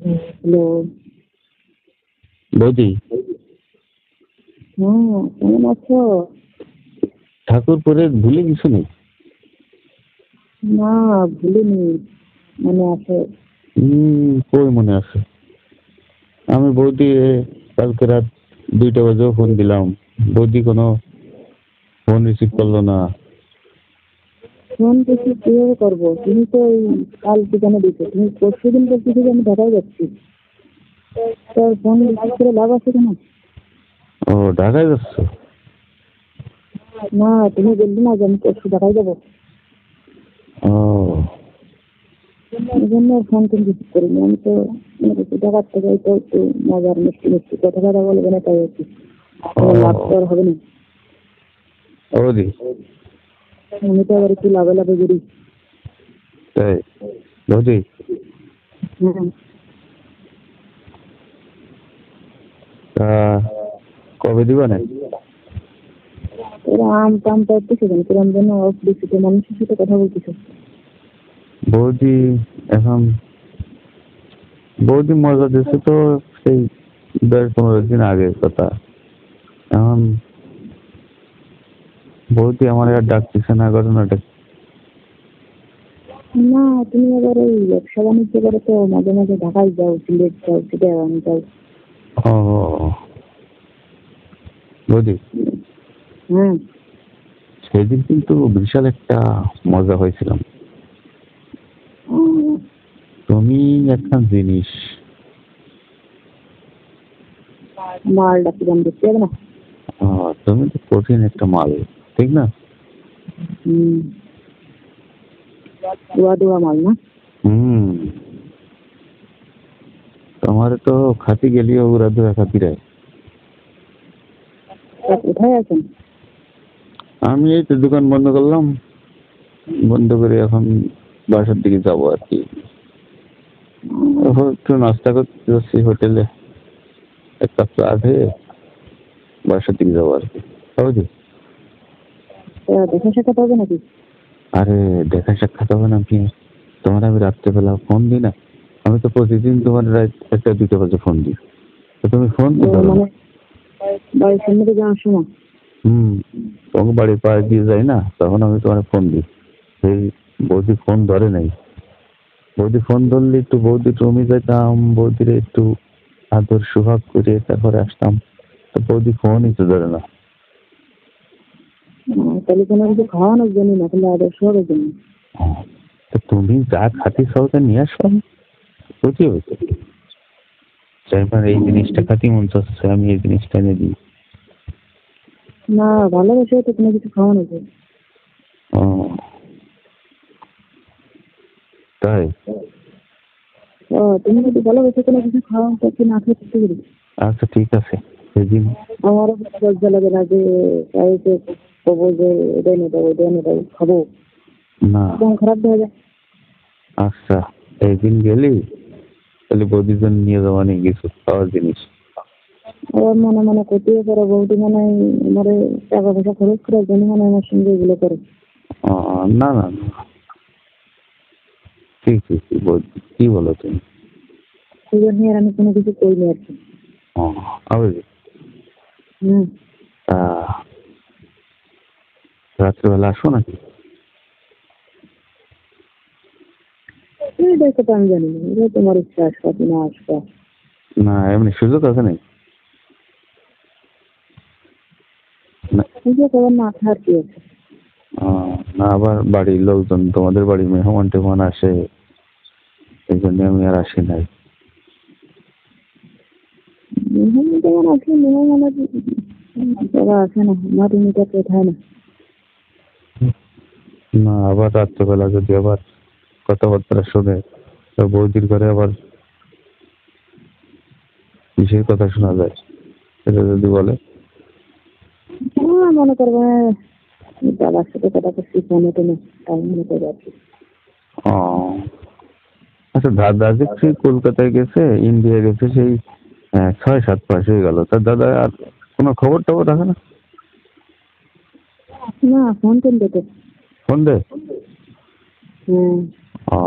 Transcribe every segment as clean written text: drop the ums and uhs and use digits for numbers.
Hello. বৌদি, কেমন আছো? ঠাকুরপুরের ভুলে কিছু নেই? না, ভুলিনি, মনে আছে। কই মনে আছে? আমি বৌদি কালকে রাত 2টা বাজেও ফোন দিলাম, বৌদি কোনো ফোন রিসিভ করলো না। ফোন কিছু কিভাবে করবো? তুমি তো এই কাল ঠিকানা দিচ্ছ, তুমি পরশু দিন বলছি যে আমি ঢাকায় যাচ্ছি, তোর ফোন রিসিভ করে লাভ আছে কেন? ও, ঢাকায় যাচ্ছ? না, তুমি বললি না যে আমি পরশু ঢাকায় যাবো, ও, এই জন্য ফোন টোন রিসিভ করিনি। আমি তো মনে করছি ঢাকার থেকে তো একটু মজার মিষ্টি মিষ্টি কথা কথা বলবে না, তাই আর কি। লাভ তো আর হবে না। বৌদি আমি তো আবার একটু লাভে লাভে করি। তাই? বৌদি, হ্যাঁ, তা কবে দিবা না? ওরা আম টাম পাইতেছে কেন? কিরম যেন অপরিচিত মানুষের সাথে কথা বলতেছে। বৌদি এখন বৌদি মজা দিচ্ছে তো সেই 10-15 দিন আগের কথা। এখন বৌদি আমার আর ডাকতেছে না, ঘটনাটা কি? না, তুমি আবার ওই ব্যবসা বাণিজ্য করে তো মাঝে মাঝে ঢাকায় যাও, সিলেট যাও, চিটাগাং যাও। ও বৌদি, হ্যাঁ, সেদিন কিন্তু বিশাল একটা মজা হয়েছিলাম। তুমি একটা জিনিস, মালটা কি দাম দেখতে হবে না? তুমি তো কঠিন একটা মাল, ঠিক না? দোয়া দোয়া মাল না? তোমার তো খাতি গেলিও ওরা দু খাতি রে। তা কোথায় আছেন? আমি এই তো দোকান বন্ধ করলাম, বন্ধ করে এখন বাসার দিকে যাবো আর কি। একটু নাস্তা করতে যাচ্ছি হোটেলে, এক কাপ চা খেয়ে বাসার দিকে যাবো আর কি। বুঝলি? দেখা সাক্ষাৎ হবে নাকি? আরে দেখা সাক্ষাৎ হবে না কি? তোমার আমি রাত্রেবেলা ফোন দিই না? আমি তো প্রতিদিন তোমার রাত 1টা 2টা বাজে ফোন দিই, তো তুমি ফোন তো ধরো না। বাড়ির সামনে থেকে যাওয়ার সময়? তোমার বাড়ির পাড়ে দিয়ে যাই না, তখন আমি তোমার ফোন দিই। সেই বৌদি ফোন ধরে নাই। বৌদি ফোন ধরলে একটু বৌদি রুমে যেতাম, বৌদির একটু আদর সুভাগ করে তারপরে আসতাম, তো বৌদি ফোনই তো ধরে না। তাহলে কোনো কিছু খাওয়ানোর জন্য না, তাহলে আদর্শ হবে জন্য। তো তুমি যা খাতি সহজে নিয়ে আসো, বুঝি হয়েছে। এবার এই জিনিসটা খাতি মন চাচ্ছে, আমি এই জিনিসটা এনে দিই। না, ভালোবাসে তো কোনো কিছু খাওয়ানো যায়। ও তাই? তুমি যদি ভালোবাসে কোনো কিছু খাওয়াও, তাকে না খেয়ে থাকতে পারি? আচ্ছা ঠিক আছে, সেদিন আমারও লজ্জা লাগে না যে কাউকে কবো যে এটাই এনে দাও, ওইটাই এনে দাও, খাবো, না। একদম খারাপ হয়ে যায়। আচ্ছা, একদিন গেলি তাহলে বৌদির জন্য নিয়ে যাওয়া নেই কিছু খাওয়ার জিনিস। আবার মনে মনে করতেই পারো বৌদি মনে হয় আমার টাকা পয়সা খরচ করার জন্য মনে হয় আমার সঙ্গে এগুলো করে। না না না, ঠিক ঠিক ঠিক বৌদি, কি বলো তুমি? সেই জন্য আর আমি কোনো কিছু করিনি আর কি। বুঝলি? হুম, তা রাত্রেবেলা আসো নাকি? দেখো তো আমি জানি না, এটা তোমার ইচ্ছা, আসবা কি না আসবা। না এমনি সুযোগ আছে নাকি? সুযোগ আবার না থাকার কি আছে? না, আবার বাড়ির লোকজন, তোমাদের বাড়ির মেহমান টেহমান আসে, এই জন্য আমি আর আসি নাই। মেহমান যেমন আসলে মেহমান যারা আছে না, আমার রুমিটা কোথায় না। না, আবার রাত্রেবেলা যদি আবার কথাবার্তা শুনে, তো বৌদির ঘরে আবার কিসের কথা শোনা যায়, সেটা যদি বলে। মনে করবে বাবার সাথে কথা করছি ফোনে টোনে, তাই মনে করবে আর কি। ও আচ্ছা, দাদা দেখছি কলকাতায় গেছে, ইন্ডিয়া গেছে, সেই 6-7 মাস হয়ে গেল। তার দাদা আর কোনো খবর টবর রাখে না? না, ফোন টোন দেখে। ফোন দে? হুম, ও,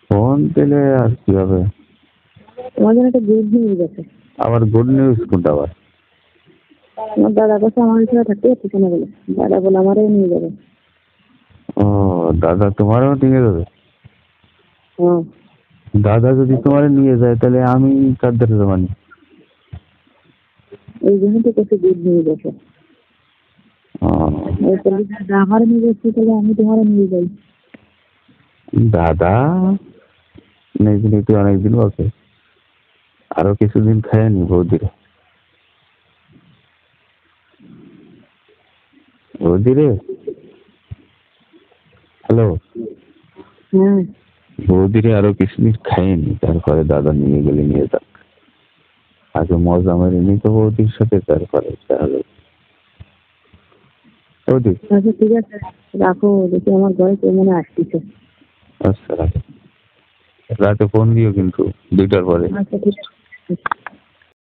ফোন দিলে আর কি হবে? তোমার জন্য একটা গুড নিউজ আছে। আবার গুড নিউজ কোনটা আবার? আমার দাদা কাছে আমার ছাড়া থাকতে পারছি না বলে, দাদা বলে আমারও নিয়ে যাবে। ও, দাদা তোমারও নিয়ে যাবে? হ্যাঁ, দাদা যদি তোমার নিয়ে যায় তাহলে আমি কার ধারে যাবো নি? এই জন্য তো কাছে গুড নিউজ আছে। ও, তাহলে দাদা আমার নিয়ে যাচ্ছি, তাহলে আমি তোমারও নিয়ে যাই। দাদা অনেকদিন, একটু অনেকদিন বলছে, আরো কিছুদিন খায় নি বৌদিরে। বৌদিরে, হ্যালো, হ্যাঁ, বৌদিরে আরো কিছুদিন খায়নি, তারপরে দাদা নিয়ে গেলে নিয়ে যাক। আগে মজা মেরেনি তো বৌদির সাথে, তারপরে তাহলে বৌদি। আচ্ছা ঠিক আছে, রাখো, দেখি আমার ঘরে কেউ মনে আসতেছে। আচ্ছা রাখো, রাতে ফোন দিও কিন্তু 2টার পরে। আচ্ছা ঠিক আছে।